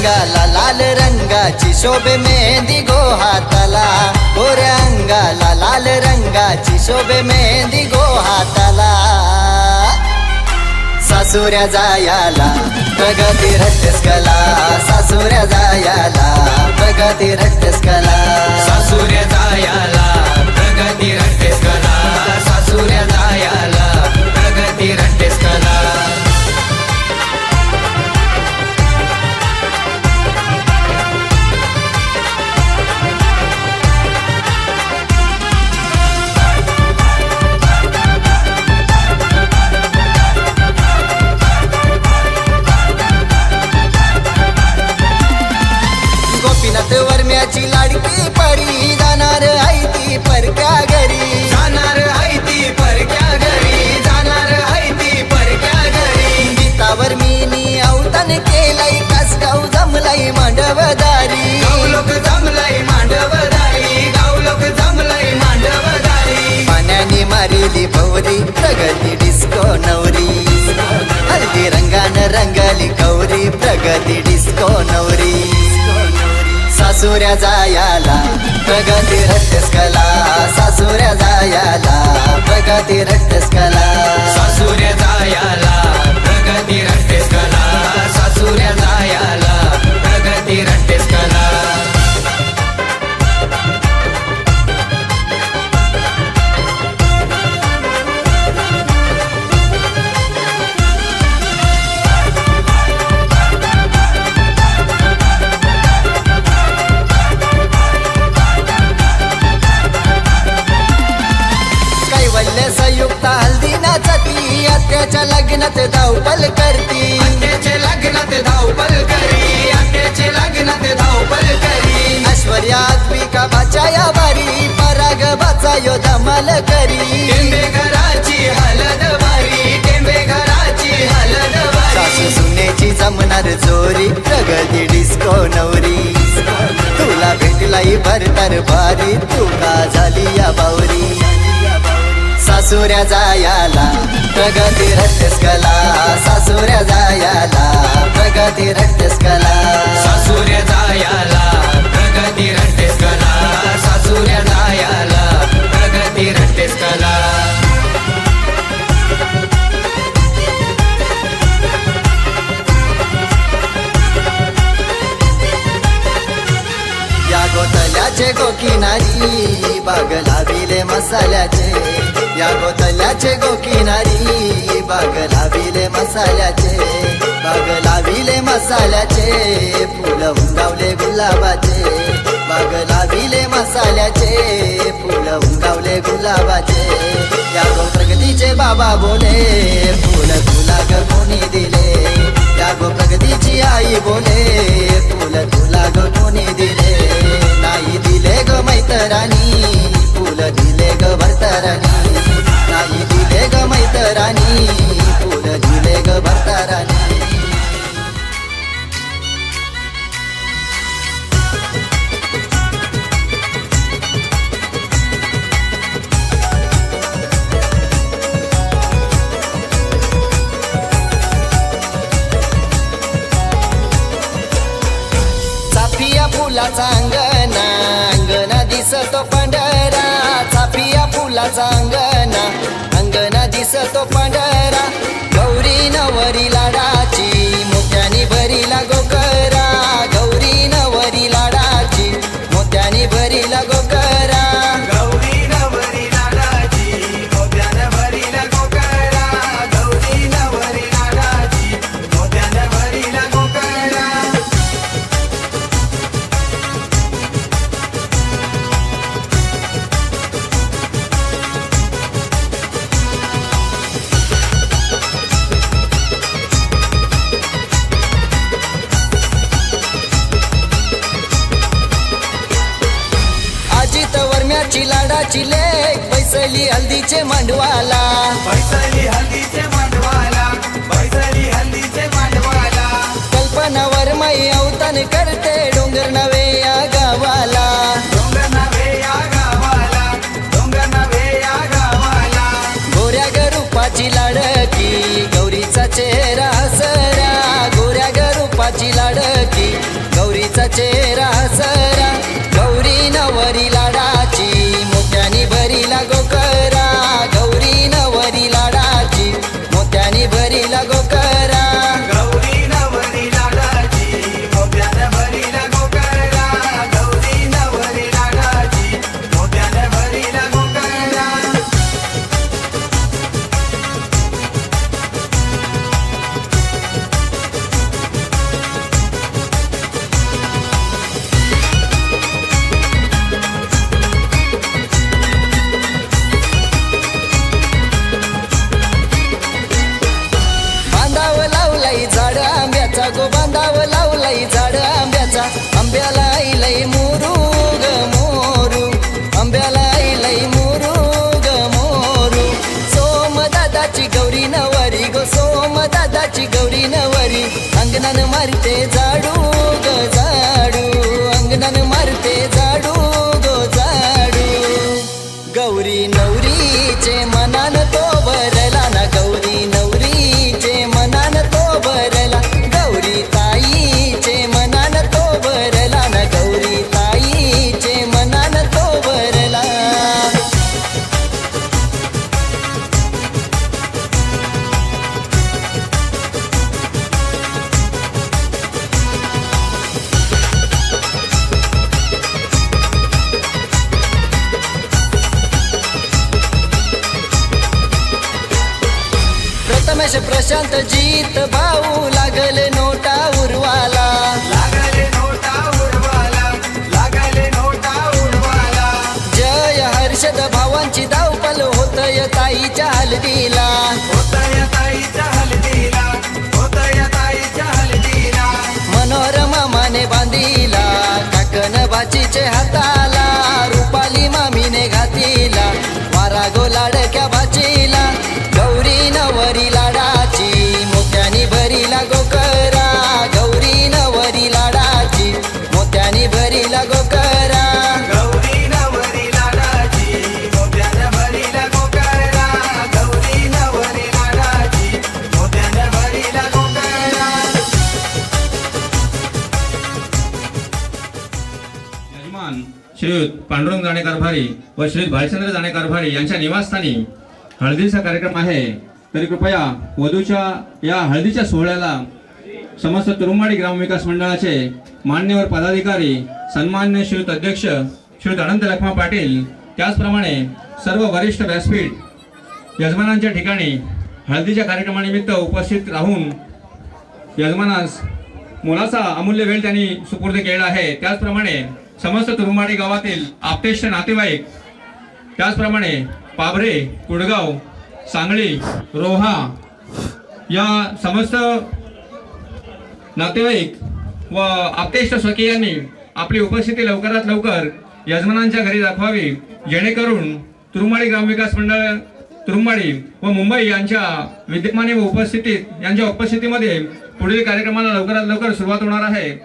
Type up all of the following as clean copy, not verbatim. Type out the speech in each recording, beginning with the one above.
अंगाला लाल रंगाची शोभे मेहंदी गो हाताला, गोऱ्या अंगाला लाल रंगाची शोभे मेहंदी गो हाताला. सासुऱ्या जायाला प्रगती रट्टेस कला, सासुऱ्या जायाला प्रगती रट्टेस कला, सासुऱ्या जायाला प्रगती रट्टेस कला, सासुऱ्या जायाला प्रगती रट्टेस कला. गोपीनाथ वर्म्याची लाडकी परी जाणार आई ती परक्या घरी, जाणार आहे ती परक्या घरी, जाणार आहे ती परक्या घरी. गीतावर मीनी अवतान केलंय, कसगाव जमलंय मांडवदारी, गाव लोक जमलंय मांडवदारी, गाव लोक जमलंय मांडवदारी. पाण्याने मारिली भवरी प्रगती डिस्को नवरी, हल्दी रंगानं रंगली कवरी प्रगती डिस्को नवरी. सासुऱ्या जायाला प्रगती रट्टेस कला, सासुऱ्या जायाला प्रगती रट्टेस कला, सासुऱ्या जायाला प्रगती रट्टेस कला, सासुऱ्या जायाला प्रगती रट्टेस कला. कैवल्य संयुक्त हल्दी नाचती, आत्याच्या लग्नात धावपल करती, आत्याचे लग्नात धावपल करी, आत्याचे लग्नात धावपल करी. ऐश्वर्या आत्मिका बाच्या बारी, पराग बाचा यो धमाल करी. टेंबे घराची हलद भारी, टेंबे घराची हलद सासू भारी. सुनेची जमणार जोरी प्रगती डिस्को नवरी, तुला भेटलाई भरतर भारी, तू का झाली या बावरी. सासुऱ्या जायाला प्रगती रट्टेस कला, सासुऱ्या जायाला प्रगती रट्टेस कला, सासुऱ्या जायाला प्रगती रट्टेस कला, सासुऱ्या जायाला प्रगती रट्टेस कला. या गोतल्याचे गोकिनारी बाग लाविले मसाल्याचे, या गोतल्याचे गोकिनारी बाग लाविले मसाल्याचे, बाग लाविले मसाल्याचे, फुलं उंगावले गुलाबाचे, बाग लाविले मसाल्याचे, फुलं उंगावले गुलाबाचे. या गो प्रगतीचे बाबा बोले, फुल तुला ग कोणी दिले, या गो प्रगतीची आई बोले, फुल तुला ग कोणी दिले, नाही दिले ग मैतरानी, फुल दिले ग भरतरानी, नाही दिले ग मैतरानी, फुल दिले ग भरतरानी. चाफिया फुलाचा अंगणा, अंगणा दिसतो पांढरा, चाफिया फुलाचा अंगणा, अंगणा दिसतो पांढरा. गौरी नवरी लाडाची मोत्यानी भरीला गोकरा, गौरी नवरी लाडाची मोत्यानी भरीला गोकरा. गौरी नवरी लाडाची मोत्यानं भरीला गोकरा, गौरी नवरी लाडाची मोत्यानं भरीला गोकरा. अजित वर्म्याची लाडाची लेक बैसली हल्दीचे मांडवाला, बैसली हल्दीचे मांडवाला, बैसली हल्दीचे मांडवाला. कल्पना वर्माई अवतान करते डोंगर नवे या गावाला, डोंगर नव्हे या गावाला, डोंगर नव्हे या गावाला. गोऱ्या गरुपाची लाडकी गौरीचा चेहरा हसरा, गोऱ्या गरुपाची लाडकी गौरीचा चेहरा हसरा, गौरी नवरी लाडाची मोत्यानी भरीला गोकरा, गौरी नवरी लाडाची मोत्यानी भरीला गोकरा. गौरी नवरी लाडाची मोत्याने भरीला गोकरा, गौरी नवरी लाडाची मोत्याने भरीला गोकरा. बांधाव लावलाई झाड आंब्याचा गो, बांधाव लावलाई झाड आंब्याचा, आंब्याला आईलई मोरू ग मोरू, आंब्याला आईलई मोरू ग मोरू. सोमदादाची गौरी नवरी गो, सोमदादाची गौरी नवरी, अंगणान मारते झाडू ग झाडू, अंगणान मारते झाडू गो झाडू. गौरी नवरीचे मनान तो भरला ना, गौरी नवरीचे मनान तो भरला, गौरी ताईचे मनान तो भरला ना, गौरी ताईचे मनान तो भरला. प्रथमेश प्रशांत जीत भाऊ लागले नोटा उरवाला, लागले नोटा उडवाला, लागले नोटा उडवाला. जय हर्षद भावांची धावपल होतय ताईच्या हलदीला, होतया ताईच्या हलदीला, होतया ताईच्या हलदीला. मनोरमा माने बांधीला, काकन बाचीचे हाताला, रुपाली मामीने घातीला, वारा गो लाडक्या बाचीला. गौरी नवरी लाडाची मोत्यानी भरीला गोकरा, गौरी नवरी लाडाची मोत्यानी भरीला गोकरा. गौरी नवरी लाडाची मोत्याने भरीला गोकरा, गौरी नवरी लाडाची मोत्याने भरीला गोकरा. यजमान श्रीयुत पांडुरंग जाणे कारभारी व श्रीयुत भालचंद्र जाणे कारभारी यांच्या निवासस्थानी हळदीचा कार्यक्रम आहे. तरी कृपया वधूच्या या हळदीच्या सोहळ्याला समस्त तुरुंबाडी ग्रामविकास मंडळाचे मान्यवर पदाधिकारी, सन्मान्य श्रीयुत अध्यक्ष श्रीयुत अनंत लखमा पाटील, त्याचप्रमाणे सर्व वरिष्ठ व्यासपीठ यजमानांच्या ठिकाणी हळदीच्या कार्यक्रमानिमित्त उपस्थित राहून यजमानास मोलाचा अमूल्य वेळ त्यांनी सुपूर्द केला आहे. त्याचप्रमाणे समस्त तुरुंबाडी गावातील आप्तेष्ट नातेवाईक, त्याचप्रमाणे पाभरे, कुडगाव, सांगली, रोहा या समस्त नातेवाईक व आप्तेष्ट स्वकीयांनी आपली उपस्थिती लवकरात लवकर यजमानांच्या घरी दाखवावी, जेणेकरून तुरुंबाडी ग्रामविकास मंडळ तुरुंबाडी व मुंबई यांच्या विद्यमाने व यांच्या उपस्थितीमध्ये पुढील कार्यक्रमाला लवकरात लवकर सुरुवात होणार आहे.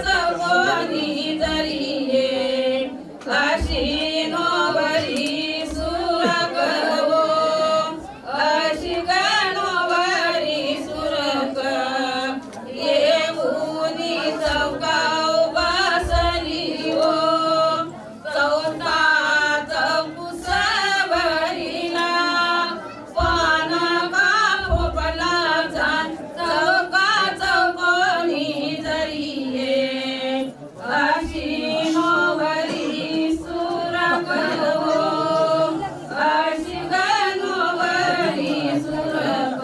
चौकोनी जरी ये अशी नोवरी सुरग हो अशी गणोवरी सुरग येऊनी चौकाव बसली हो चौथा चौकुस भरिला पान कापोपला जाण चौका चौकोनी जरी ये अशी नोवरी सुरग हो अशी गणोवरी सुरग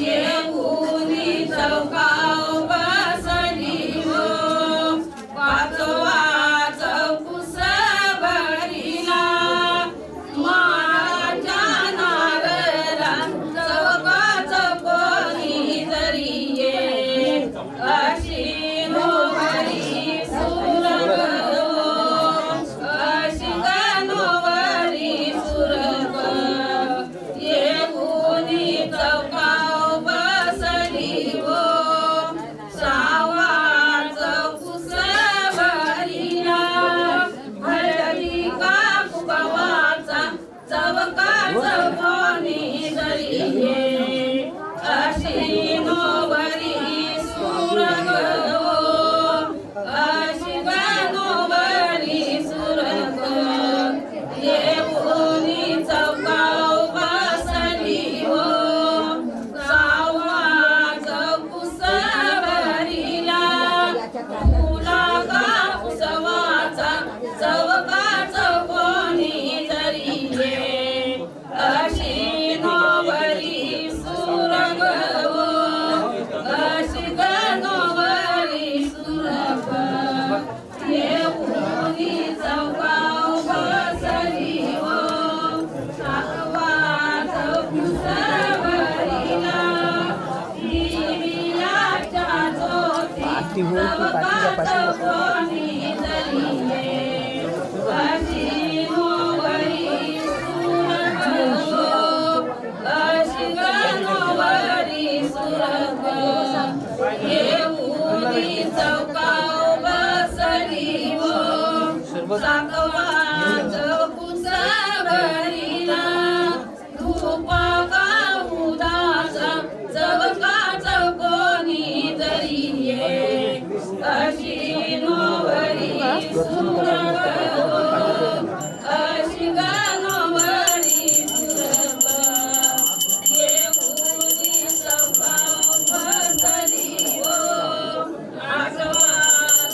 येऊनी चौकाव बसली हो पाचवा चौकुस भरिला महाराजा नारला चौका चौकोनी जरी ये अशी नोवरी सुरग हो अशी गणोवरी सुरग येऊनी चौकाव बसली हो सावा चौकुस भरिला हळदी काकुबावाचा चौका चौकोनी जरी ये अशी नोवरी सुरग हो अशी गणोवरी सुरग येऊनी चौकाव बसली हो सावा चौकुस भरिला फुला कापुसवाचा चौका चौकोनी जरी ये अशी नोवरी सुरग हो अशी गणोवरी सुरग येऊनी चौकाव बसली हो सातवा चौकुस भरिला दिव्याच्या ज्योती चौका चौकोनी जरी ये अशी नोवरी सुरग हो अशी गणोवरी सुरग येऊनी चौकाव बसली हो सातवा चौकुस भरिला धूप काउदाचा चौका चौकोनी जरी ये अशी नोवरी सुरग हो अशी गणोवरी सुरग येऊनी चौकाव बसली हो आठवा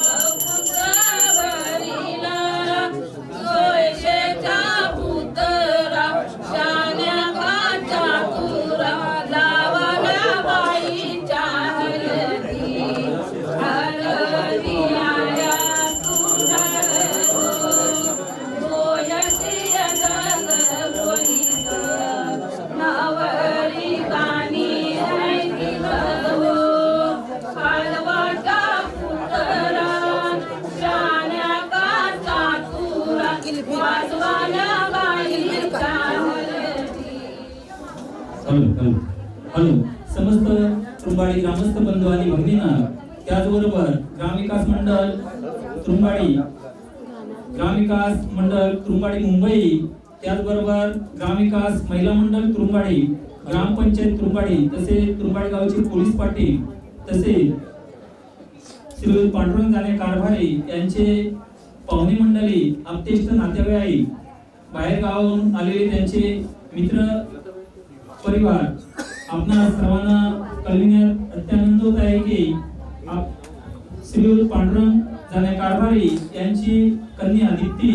चौकुस भरिला सोयशेचा पुतरा शान्या काचा तुरा लावल्या बाईच्या हळदी हळदी आया सुंदर बोलती जग बोलित नवरी गाणी ऐकित हो हलवाचा पुतरा शान्या काचा तुरा वाजवाल्या बाईच्या हळदी हॅलो समस्त तुरुंबाडी ग्रामस्थ बंधू आणि भगिनींना त्याचबरोबर ग्रामविकास मंडळ तुरुंबाडी ग्रामविकास मंडळ तुरुंबाडी मुंबई त्याचबरोबर ग्रामविकास महिला मंडळ तुरुंबाडी ग्रामपंचायत तुरुंबाडी तसे तुरुंबाडी गावचे पोलीस पाटील तसे श्री पांडुरंग जाणे कारभारी यांचे पाहुणे मंडळी आप्तेष्ट नातेवाईक बाहेर गावाहून आलेले त्यांचे मित्र परिवार आपणा सर्वांना कळविण्यात अत्यानंद होत आहे की श्री पांडुरंग जाणे कारभारी यांची कन्या दीप्ती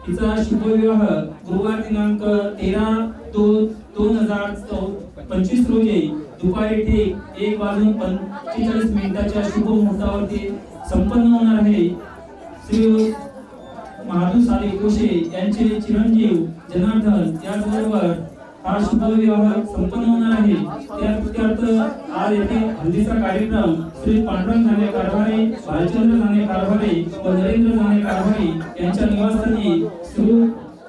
तिचा शुभविवाह गुरुवार दिनांक 13/2/2025 रोजी दुपारी ठीक 1:45 शुभ मुहूर्तावरती संपन्न होणार आहे। श्री महादू साले कोशे यांचे चिरंजीव जनार्दन याचबरोबर हा शुभविवाह संपन्न होणार आहे। त्यात आज येथे हल्दीचा कार्यक्रम श्री पांडुरंग जाणे कारभारी, भालचंद्र जाणे कारभारी व नरेंद्र जाणे कारभारी यांच्या निवासस्थानी सुरू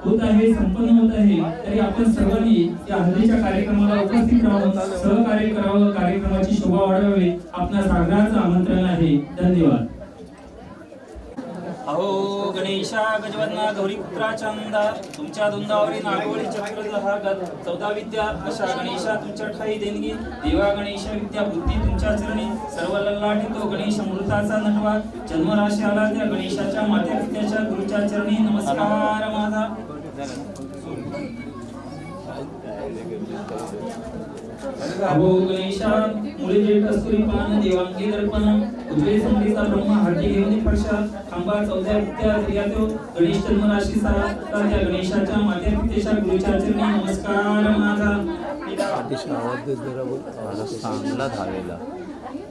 होत आहे, संपन्न होत आहे, तरी आपण सर्वांनी या हळदीच्या कार्यक्रमाला उपस्थित राहून सहकार्य करावं, कार्यक्रमाची शोभा वाढवावी, आपल्या सागराचं आमंत्रण आहे. धन्यवाद. अहो गणेशा गजवन्ना गौरीपुत्रा चंदा तुमच्या धुंदावरी नागवळी चक्र जहागत 14 विद्या अशा गणेशा तुमच्या ठाई देणगी देवा गणेश विद्या बुद्धी तुमच्या चरणी सर्व लल्लाटी तो गणेश अमृताचा नटवा जन्मराशी आला त्या गणेशाच्या मात्या पित्याच्या गुरुच्या चरणी नमस्कार माझा. अहो गणेशा मुळे जे कस्तुरी पान देवांगी दर्पण उजवे संगीता ब्रह्म हाती घेऊन पक्षात खांबा 14 विद्या क्रियातो गणेश जन्म राशी सारा त्या गणेशाच्या मात्या पितेच्या गुरुच्या चरणी नमस्कार माझा.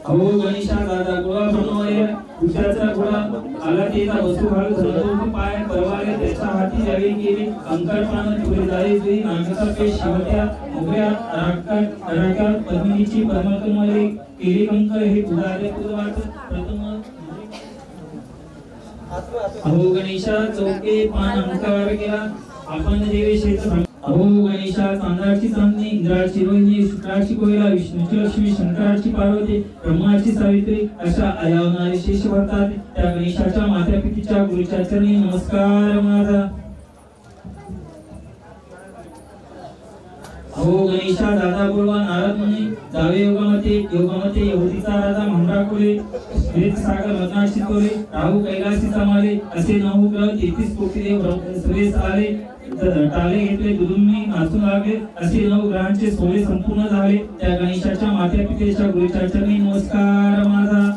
अहो गणेशा दादा गोळा बनवले उशाचा गोळा आला तेचा वस्तू घाल धरतो पाय परवाले त्याच्या हाती द्यावे केले अंकार पान तुरे जाई जुई नागाचा पेश शिवत्या मोगऱ्या रागात पद्मिनीची परमकमले केली कंकर हे पुजारे पूर्वात प्रथम. अहो गणेशा चौके पान अंकार केला आपण देवेशेच. अहो गणेशा चांदराची चांदणी इंद्राची रोहिणी शुक्राची कोयला विष्णूची लक्ष्मी शंकराची पार्वती ब्रह्माची सावित्री अशा अयावणारे शेष भरतात त्या गणेशाच्या मात्या पितीच्या गुरुच्या चरणी नमस्कार माझा. अहो गणेशा दादा बोलवा नारद मुनी जावे योगामते यहुदीचा राजा मंडराकोले श्वेत सागर मदनात शिकवले राहू कैलासीचा माले असे 9 ग्रह 33 कोटी देव सुरेश आले टाले घेतले दुदुम्नी नाचू लागले असे 9 ग्रहांचे सोहळे संपूर्ण झाले त्या गणेशाच्या मात्या पितेच्या गुरुच्या चरणी नमस्कार माझा.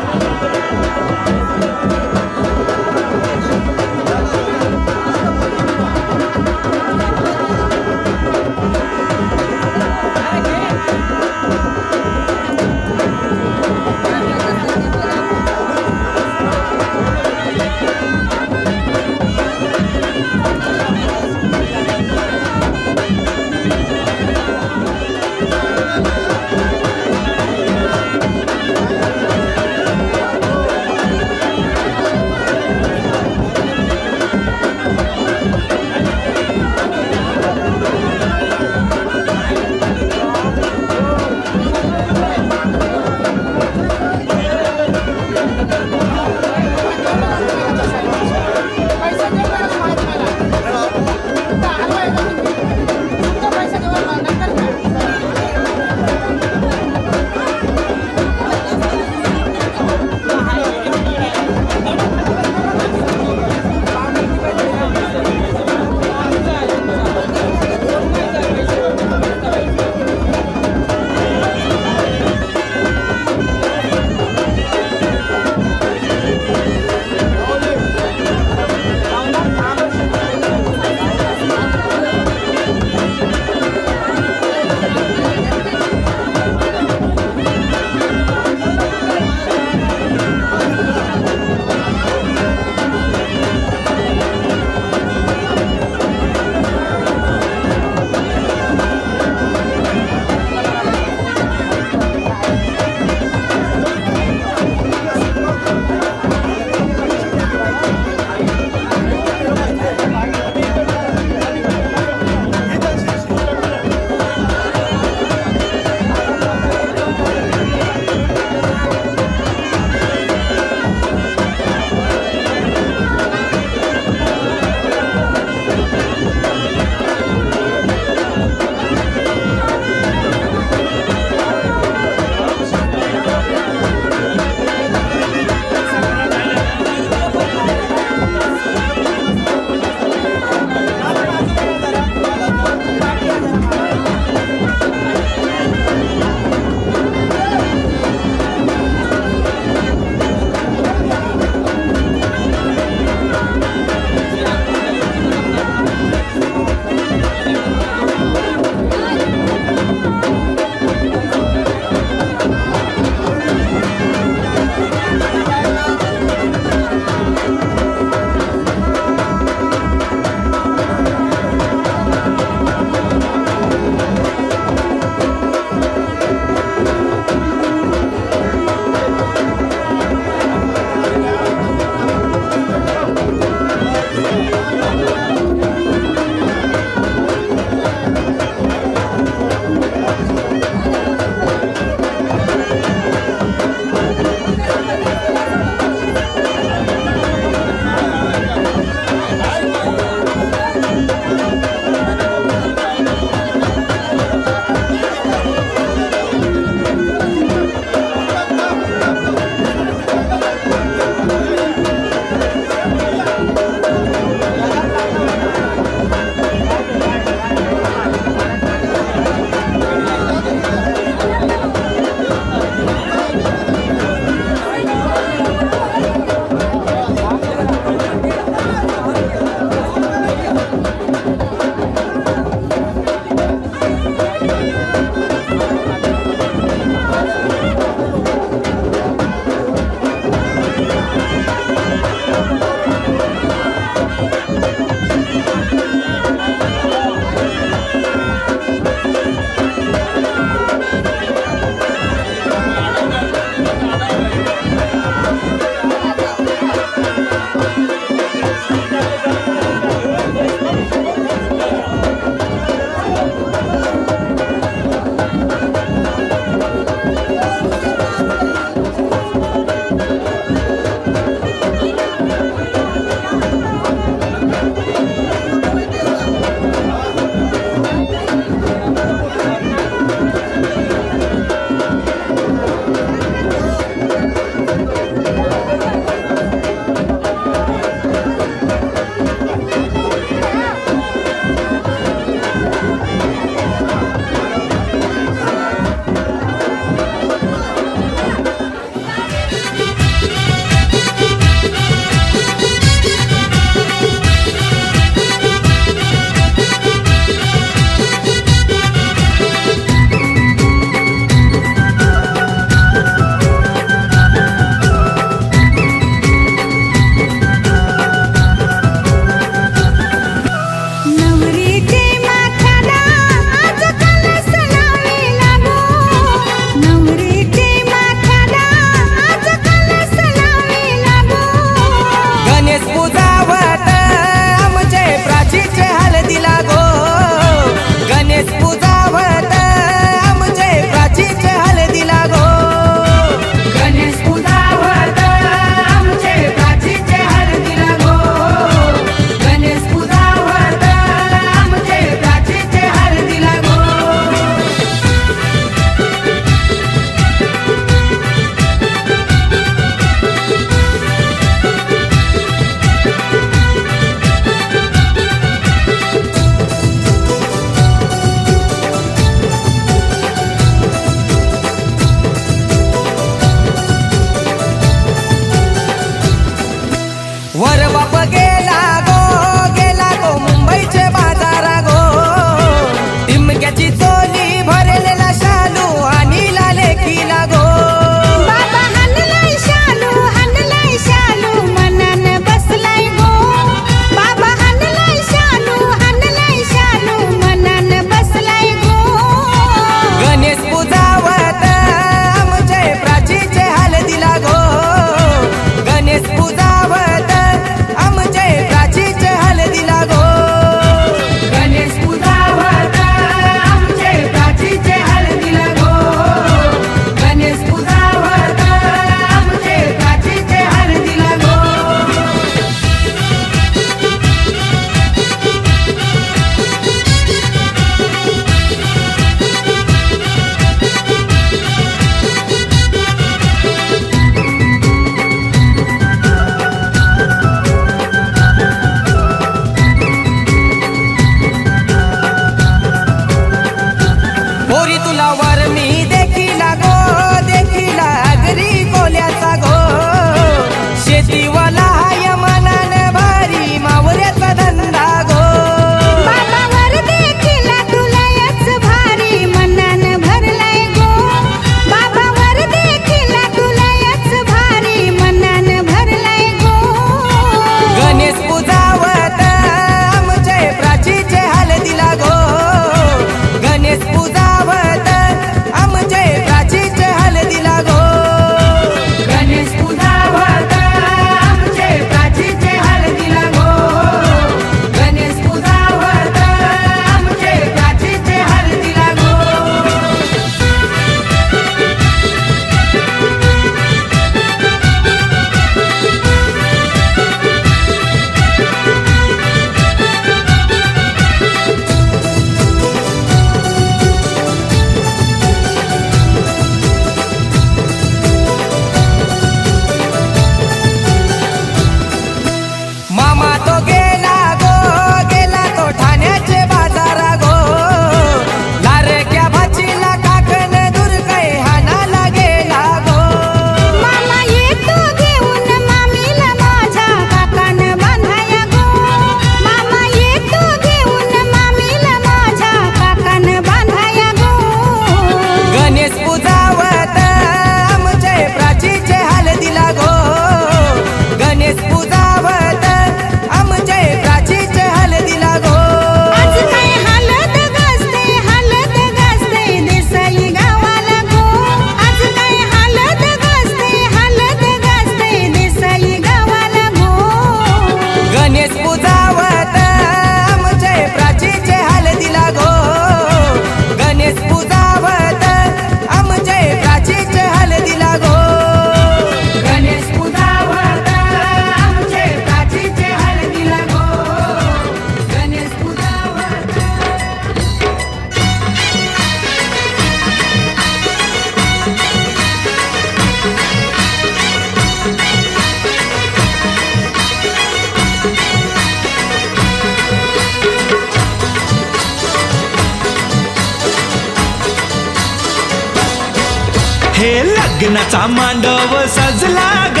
लग्नाचा मांडव सजला ग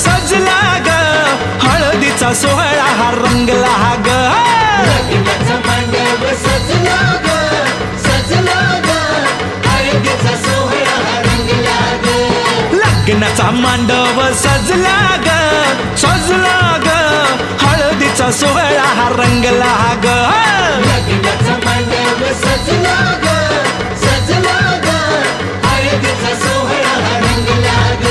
सजला ग हळदीचा सोहळा हा रंगला ग लग्नाचा मांडव सजला ग सजला ग हळदीचा सोहळा हा रंगला ग लग्नाचा मांडव सजला ग सजला ग हळदीचा सोहळा हा रंगला ग लग्नाचा मांडव सजला ग सजला ग हळदीचा सोहळा हा रंगला ग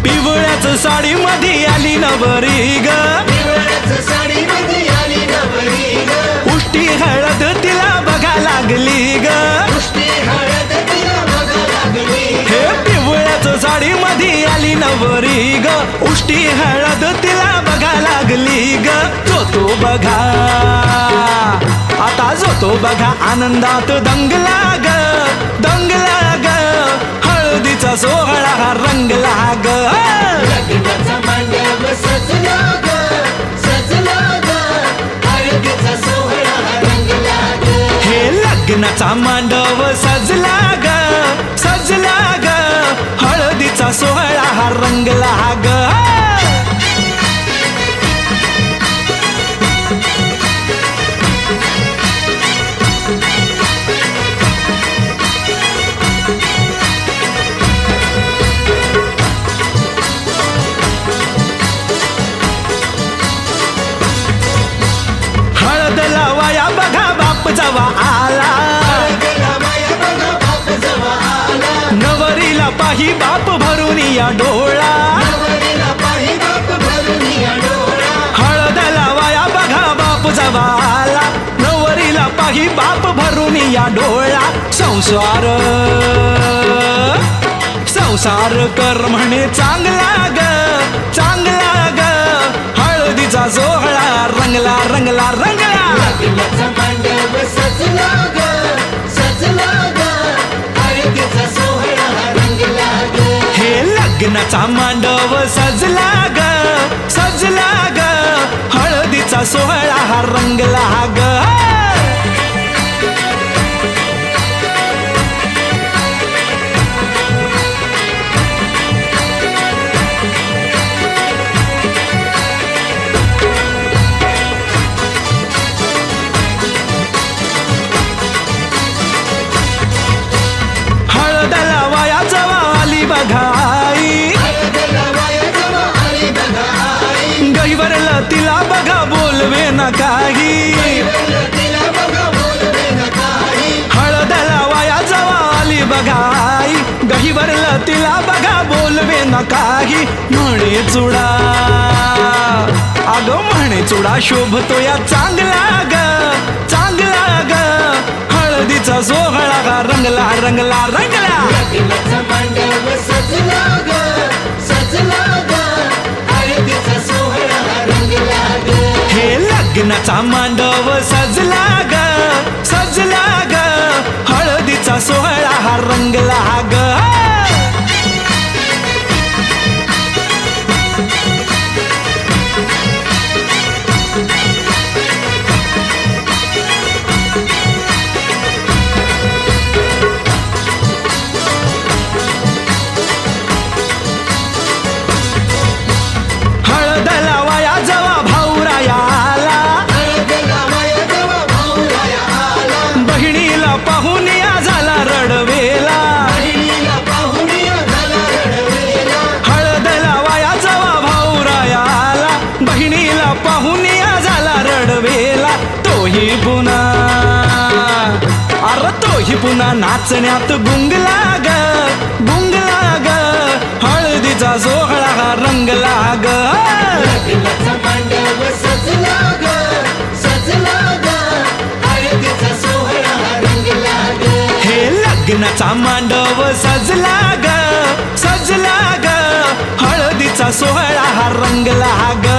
पिवळ्याच साडी मध्ये आली नवरी ग पिवळ्याच्या साडीमध्ये आली नवरी ग उष्टी हळद तिला बघा लागली ग पुष्टी हळद तिला बघा लागली हे पिवळ्याच साडी मध्ये आली नवरी ग उष्टी हळद तिला बघा लागली ग जो बघा आता जो बघा आनंदात दंगला ग दंगला ग हळदीचा सोहळा हा रंगला ग लग्नाचा मांडव सजला ग सजला ग हळदीचा सोहळा हा रंगला ग हे लग्नाचा मांडव सजला ग सजला ग हळदीचा सोहळा हा रंगला ग हळद लावाया बघा बाप जवा आला हळदीला माया बघा बाप जवा आला नवरीला पाही बाप भरून या डोळा नवरीला पाही बाप भरून या डोळा हळद लावाया बघा बाप जवा आला नवरीला पाही बाप भरून या डोळा संसार संसार कर म्हणे चांगला ग चांगला ग हळदीचा सोहळा रंगला रंगला रंगला लग्नाचा मांडव सजला ग सजला ग हळदीचा सोहळा हा रंगला ग हे लग्नाचा मांडव सजला ग सजला ग हळदीचा सोहळा हा रंगला ग हळद लावाया जवा आली बघाई हळदीला माया जवा आली बघा आई गहिवरला तिला बघा बोलवे न काही तिला बघा बोलवे न काही हळद लावाया जवा आली बघाई गहिवरला तिला बघा बोलवे न काही म्हणे चुडा अगं म्हणे चुडा शोभतो या चांगला ग चांगला ग हळदीचा सोहळा हा रंगला रंगला रंगला लग्नाचा मांडव सजला ग सजला ग हळदीचा सोहळा हा रंगला ग हे लग्नाचा मांडव सजला ग सजला ग हळदीचा सोहळा हा रंगला ग हळद लावाया जवा भाऊराया आला हळदीला माया जवा भाऊराया आला बहिणीला पाहून या झाला रडवेला बहिणीला पाहून या झाला रडवेला हळद लावाया जवा भाऊराया आला बहिणीला पाहून या झाला रडवेला तोही पुन्हा अरे तोही पुन्हा नाचण्यात गुंगला ग गुंगला ग हळदीचा सोहळा हा रंगला ग लग्नाचा मांडव सजला ग सजला ग हळदीचा सोहळा हा रंगला ग हे लग्नाचा मांडव सजला ग सजला ग हळदीचा सोहळा हा रंगला ग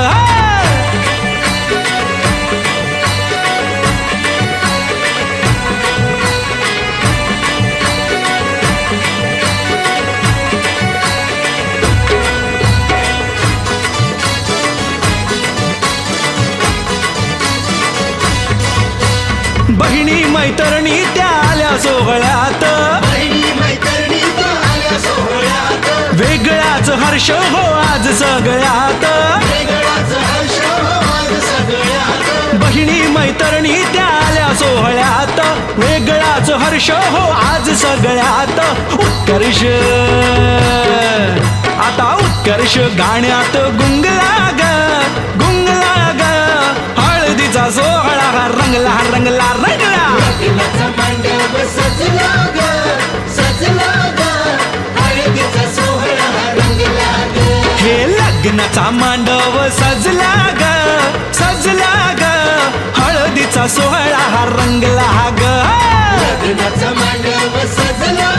मैत्रिणी त्या आल्या सोहळ्यात बहिणी मैत्रिणी त्या आल्या सोहळ्यात वेगळाच हर्ष हो आज सगळ्यात वेगळाच हर्ष आज सगळ्यात बहिणी मैत्रिणी त्या आल्या सोहळ्यात वेगळाच हर्ष हो आज सगळ्यात उत्कर्ष आता उत्कर्ष गाण्यात गुंगला ग हळदीचा सोहळा रंगला रंगला रंगला लग्नाचा मंडप सजला ग सजला ग हळदीचा सोहळा रंगला ग हे लग्नाचा मांडव सजला ग हळदीचा सोहळा हा रंगला ग लग्नाचा मंडप सजला